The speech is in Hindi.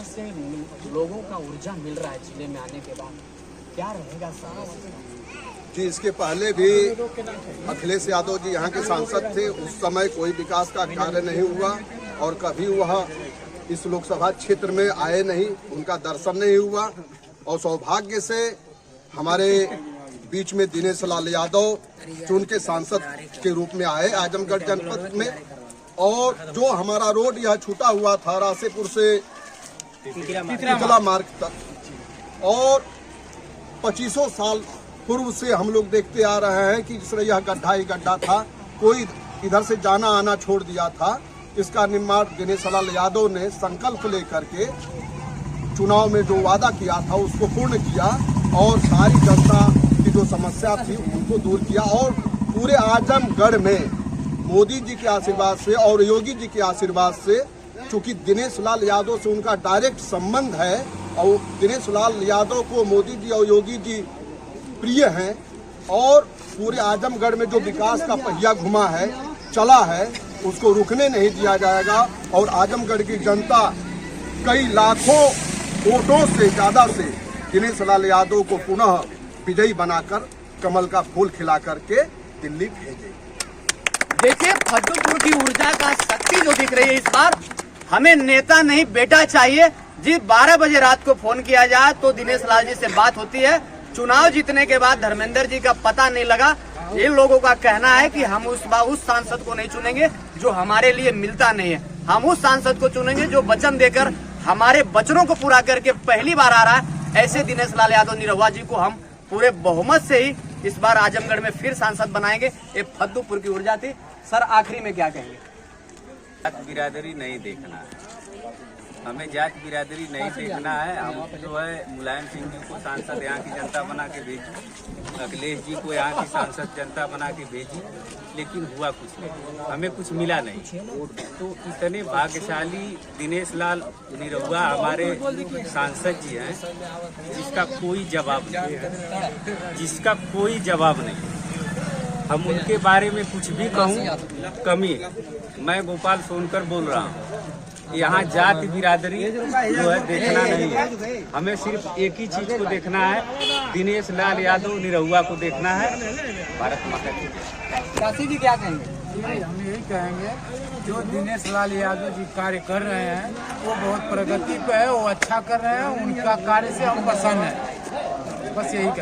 तरह से लोगों का ऊर्जा मिल रहा है जिले में आने के बाद, क्या रहेगा सर? जी, इसके पहले भी अखिलेश यादव जी यहाँ के सांसद थे, उस समय कोई विकास का कार्य नहीं हुआ और कभी वह इस लोकसभा क्षेत्र में आए नहीं, उनका दर्शन नहीं हुआ। और सौभाग्य से हमारे बीच में दिनेश लाल यादव चुन के सांसद के रूप में आए आजमगढ़ जनपद में। और जो हमारा रोड यह छूटा हुआ था रासेपुर से तितला मार्ग तक, और 25 साल पूर्व से हम लोग देखते आ रहे हैं कि जिस तरह यह गड्ढा ही गड्ढा था, कोई इधर से जाना आना छोड़ दिया था। इसका निर्माण दिनेश लाल यादव ने संकल्प लेकर के चुनाव में जो वादा किया था उसको पूर्ण किया और सारी जनता की जो समस्या थी उनको दूर किया। और पूरे आजमगढ़ में मोदी जी के आशीर्वाद से और योगी जी के आशीर्वाद से, चूंकि दिनेश लाल यादव से उनका डायरेक्ट संबंध है और दिनेश लाल यादव को मोदी जी और योगी जी प्रिय हैं, और पूरे आजमगढ़ में जो विकास का पहिया घुमा है, चला है, उसको रुकने नहीं दिया जाएगा। और आजमगढ़ की जनता कई लाखों वोटों से ज्यादा से दिनेश लाल यादव को पुनः विजयी बनाकर कमल का फूल खिला करके दिल्ली भेजेगी। देखिए, फद्दूपुर की ऊर्जा का शक्ति जो दिख रही है इस बार, हमें नेता नहीं बेटा चाहिए जी। 12 बजे रात को फोन किया जाए तो दिनेश लाल जी से बात होती है। चुनाव जीतने के बाद धर्मेंद्र जी का पता नहीं लगा। इन लोगों का कहना है कि हम उस सांसद को नहीं चुनेंगे जो हमारे लिए मिलता नहीं है, हम उस सांसद को चुनेंगे जो वचन देकर हमारे वचनों को पूरा करके पहली बार आ रहा है। ऐसे दिनेश लाल यादव निरहुआ जी को हम पूरे बहुमत से ही इस बार आजमगढ़ में फिर सांसद बनाएंगे। ये फद्दूपुर की ऊर्जा थी। सर, आखिरी में क्या कहेंगे? जात बिरादरी नहीं देखना है, हमें जात बिरादरी नहीं देखना है। हम जो है मुलायम सिंह जी को सांसद यहाँ की जनता बना के भेजी, अखिलेश जी को यहाँ की सांसद जनता बना के भेजी, लेकिन हुआ कुछ नहीं, हमें कुछ मिला नहीं। तो इतने भाग्यशाली दिनेश लाल निरहुआ हमारे सांसद जी हैं जिसका कोई जवाब नहीं है, जिसका कोई जवाब नहीं। हम उनके बारे में कुछ भी कहूँ कमी। मैं गोपाल सोनकर बोल रहा हूँ। यहाँ जाति बिरादरी जो है देखना नहीं है, हमें सिर्फ एक ही चीज को देखना है, दिनेश लाल यादव निरहुआ को देखना है। भारत माता की जय। काशी जी क्या कहेंगे? हम यही कहेंगे जो दिनेश लाल यादव जी कार्य कर रहे हैं वो बहुत प्रगति पे है, वो अच्छा कर रहे हैं, उनका कार्य से हम पसंद है, बस यही कहेंगे।